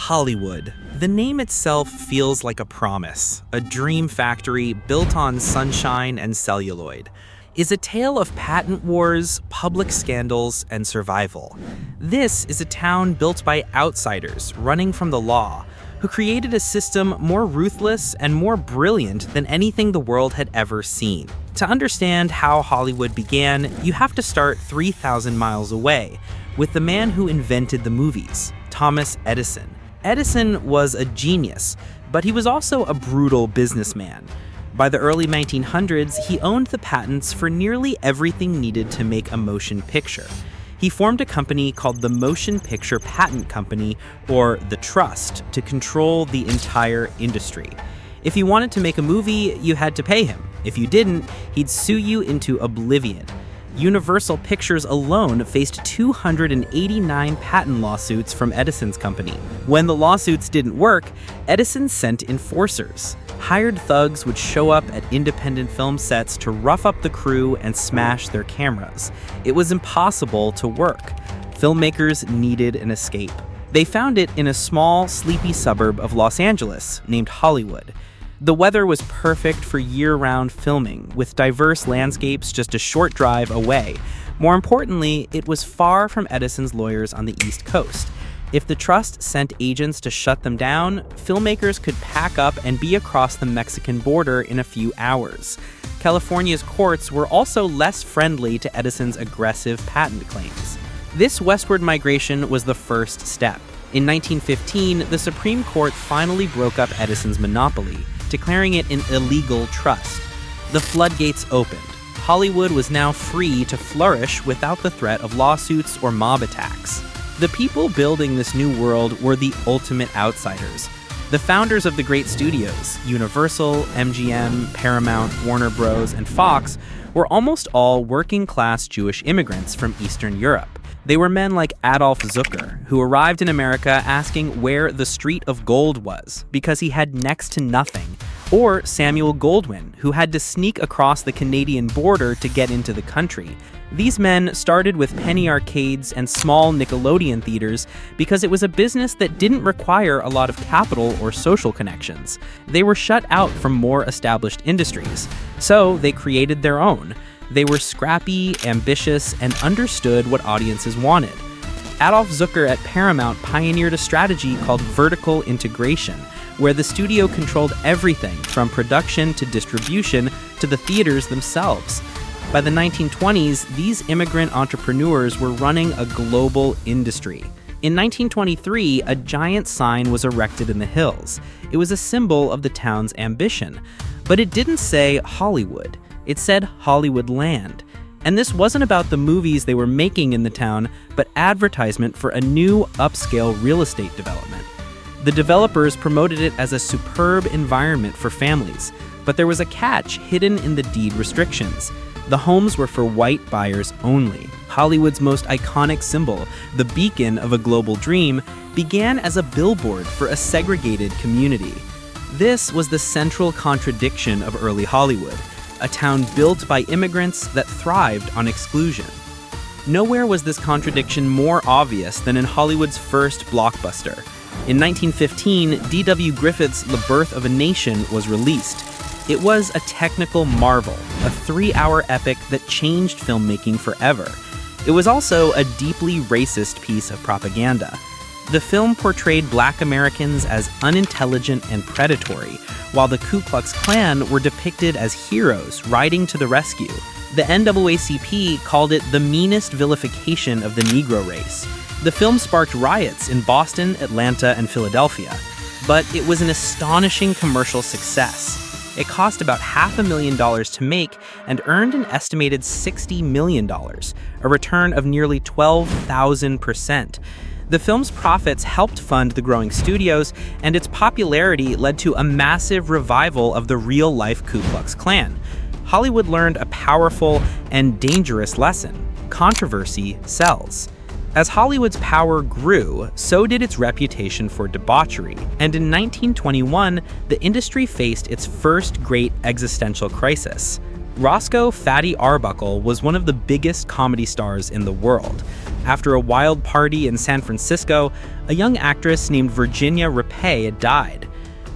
Hollywood. The name itself feels like a promise, a dream factory built on sunshine and celluloid. Is a tale of patent wars, public scandals, and survival. This is a town built by outsiders running from the law, who created a system more ruthless and more brilliant than anything the world had ever seen. To understand how Hollywood began, you have to start 3,000 miles away, with the man who invented the movies, Thomas Edison. Edison was a genius, but he was also a brutal businessman. By the early 1900s, he owned the patents for nearly everything needed to make a motion picture. He formed a company called the Motion Picture Patent Company, or the Trust, to control the entire industry. If you wanted to make a movie, you had to pay him. If you didn't, he'd sue you into oblivion. Universal Pictures alone faced 289 patent lawsuits from Edison's company. When the lawsuits didn't work, Edison sent enforcers. Hired thugs would show up at independent film sets to rough up the crew and smash their cameras. It was impossible to work. Filmmakers needed an escape. They found it in a small, sleepy suburb of Los Angeles named Hollywood. The weather was perfect for year-round filming, with diverse landscapes just a short drive away. More importantly, it was far from Edison's lawyers on the East Coast. If the Trust sent agents to shut them down, filmmakers could pack up and be across the Mexican border in a few hours. California's courts were also less friendly to Edison's aggressive patent claims. This westward migration was the first step. In 1915, the Supreme Court finally broke up Edison's monopoly, declaring it an illegal trust. The floodgates opened. Hollywood was now free to flourish without the threat of lawsuits or mob attacks. The people building this new world were the ultimate outsiders. The founders of the great studios, Universal, MGM, Paramount, Warner Bros., and Fox, were almost all working-class Jewish immigrants from Eastern Europe. They were men like Adolf Zucker, who arrived in America asking where the Street of Gold was, because he had next to nothing. Or Samuel Goldwyn, who had to sneak across the Canadian border to get into the country. These men started with penny arcades and small Nickelodeon theaters because it was a business that didn't require a lot of capital or social connections. They were shut out from more established industries, so they created their own. They were scrappy, ambitious, and understood what audiences wanted. Adolf Zucker at Paramount pioneered a strategy called vertical integration, where the studio controlled everything from production to distribution to the theaters themselves. By the 1920s, these immigrant entrepreneurs were running a global industry. In 1923, a giant sign was erected in the hills. It was a symbol of the town's ambition, but it didn't say Hollywood. It said Hollywood Land. And this wasn't about the movies they were making in the town, but advertisement for a new upscale real estate development. The developers promoted it as a superb environment for families, but there was a catch hidden in the deed restrictions. The homes were for white buyers only. Hollywood's most iconic symbol, the beacon of a global dream, began as a billboard for a segregated community. This was the central contradiction of early Hollywood, a town built by immigrants that thrived on exclusion. Nowhere was this contradiction more obvious than in Hollywood's first blockbuster. In 1915, D.W. Griffith's The Birth of a Nation was released. It was a technical marvel, a 3-hour epic that changed filmmaking forever. It was also a deeply racist piece of propaganda. The film portrayed Black Americans as unintelligent and predatory, while the Ku Klux Klan were depicted as heroes riding to the rescue. The NAACP called it the meanest vilification of the Negro race. The film sparked riots in Boston, Atlanta, and Philadelphia, but it was an astonishing commercial success. It cost about $500,000 to make and earned an estimated $60 million, a return of nearly 12,000%. The film's profits helped fund the growing studios, and its popularity led to a massive revival of the real-life Ku Klux Klan. Hollywood learned a powerful and dangerous lesson: controversy sells. As Hollywood's power grew, so did its reputation for debauchery, and in 1921, the industry faced its first great existential crisis. Roscoe "Fatty" Arbuckle was one of the biggest comedy stars in the world. After a wild party in San Francisco, a young actress named Virginia Rappe died.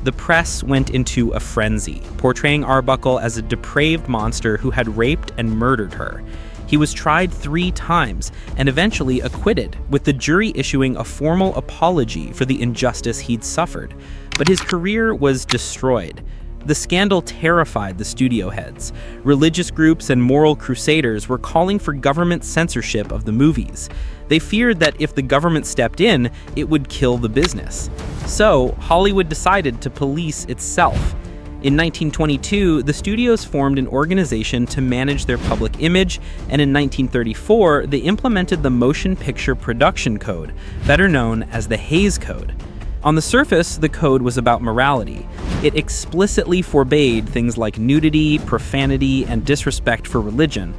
The press went into a frenzy, portraying Arbuckle as a depraved monster who had raped and murdered her. He was tried 3 times and eventually acquitted, with the jury issuing a formal apology for the injustice he'd suffered. But his career was destroyed. The scandal terrified the studio heads. Religious groups and moral crusaders were calling for government censorship of the movies. They feared that if the government stepped in, it would kill the business. So, Hollywood decided to police itself. In 1922, the studios formed an organization to manage their public image, and in 1934, they implemented the Motion Picture Production Code, better known as the Hays Code. On the surface, the code was about morality. It explicitly forbade things like nudity, profanity, and disrespect for religion,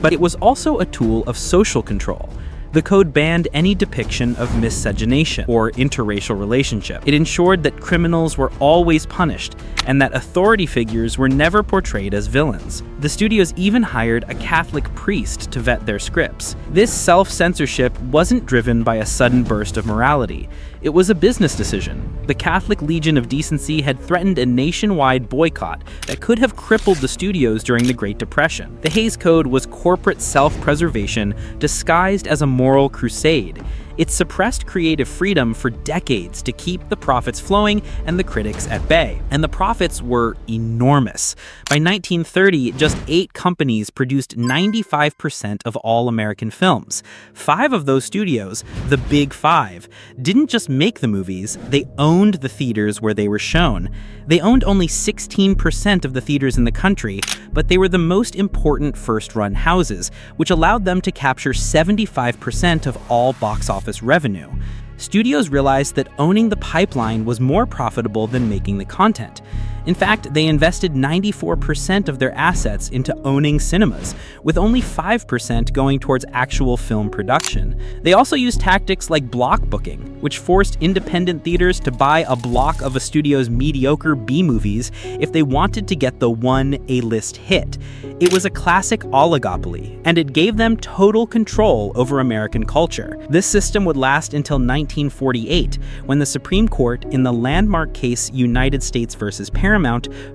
but it was also a tool of social control. The code banned any depiction of miscegenation or interracial relationship. It ensured that criminals were always punished and that authority figures were never portrayed as villains. The studios even hired a Catholic priest to vet their scripts. This self-censorship wasn't driven by a sudden burst of morality. It was a business decision. The Catholic Legion of Decency had threatened a nationwide boycott that could have crippled the studios during the Great Depression. The Hays Code was corporate self-preservation disguised as a moral crusade. It suppressed creative freedom for decades to keep the profits flowing and the critics at bay. And the profits were enormous. By 1930, just 8 companies produced 95% of all American films. 5 of those studios, the Big Five, didn't just make the movies, they owned the theaters where they were shown. They owned only 16% of the theaters in the country, but they were the most important first-run houses, which allowed them to capture 75% of all box office revenue. Studios realized that owning the pipeline was more profitable than making the content. In fact, they invested 94% of their assets into owning cinemas, with only 5% going towards actual film production. They also used tactics like block booking, which forced independent theaters to buy a block of a studio's mediocre B-movies if they wanted to get the one A-list hit. It was a classic oligopoly, and it gave them total control over American culture. This system would last until 1948, when the Supreme Court, in the landmark case United States versus Paramount,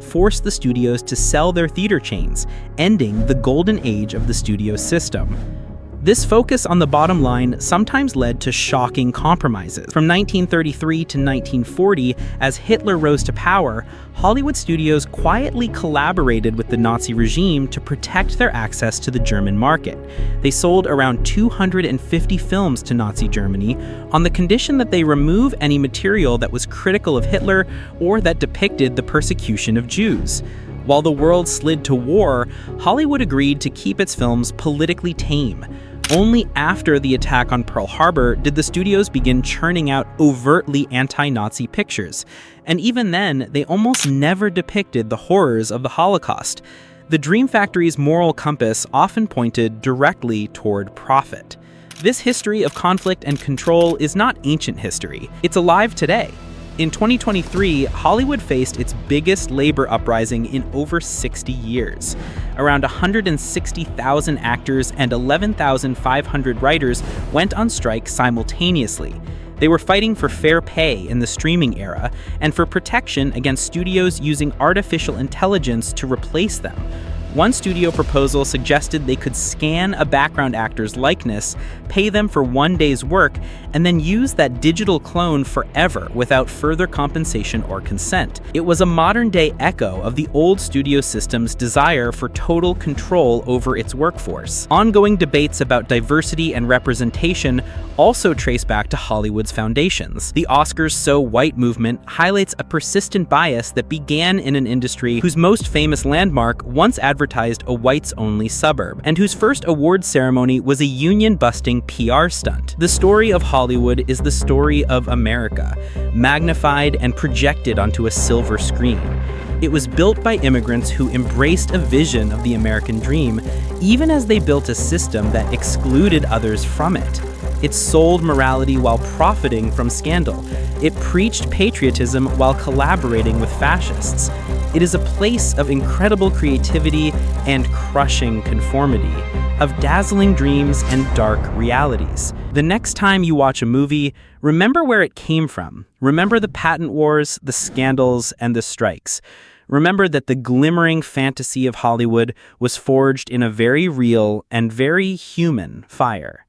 forced the studios to sell their theater chains, ending the golden age of the studio system. This focus on the bottom line sometimes led to shocking compromises. From 1933 to 1940, as Hitler rose to power, Hollywood studios quietly collaborated with the Nazi regime to protect their access to the German market. They sold around 250 films to Nazi Germany on the condition that they remove any material that was critical of Hitler or that depicted the persecution of Jews. While the world slid to war, Hollywood agreed to keep its films politically tame. Only after the attack on Pearl Harbor did the studios begin churning out overtly anti-Nazi pictures, and even then, they almost never depicted the horrors of the Holocaust. The Dream Factory's moral compass often pointed directly toward profit. This history of conflict and control is not ancient history, it's alive today. In 2023, Hollywood faced its biggest labor uprising in over 60 years. Around 160,000 actors and 11,500 writers went on strike simultaneously. They were fighting for fair pay in the streaming era and for protection against studios using artificial intelligence to replace them. One studio proposal suggested they could scan a background actor's likeness, pay them for one day's work, and then use that digital clone forever without further compensation or consent. It was a modern-day echo of the old studio system's desire for total control over its workforce. Ongoing debates about diversity and representation also trace back to Hollywood's foundations. The Oscars So White movement highlights a persistent bias that began in an industry whose most famous landmark once advertised a whites-only suburb, and whose first awards ceremony was a union-busting PR stunt. The story of Hollywood is the story of America, magnified and projected onto a silver screen. It was built by immigrants who embraced a vision of the American dream, even as they built a system that excluded others from it. It sold morality while profiting from scandal. It preached patriotism while collaborating with fascists. It is a place of incredible creativity and crushing conformity, of dazzling dreams and dark realities. The next time you watch a movie, remember where it came from. Remember the patent wars, the scandals, and the strikes. Remember that the glimmering fantasy of Hollywood was forged in a very real and very human fire.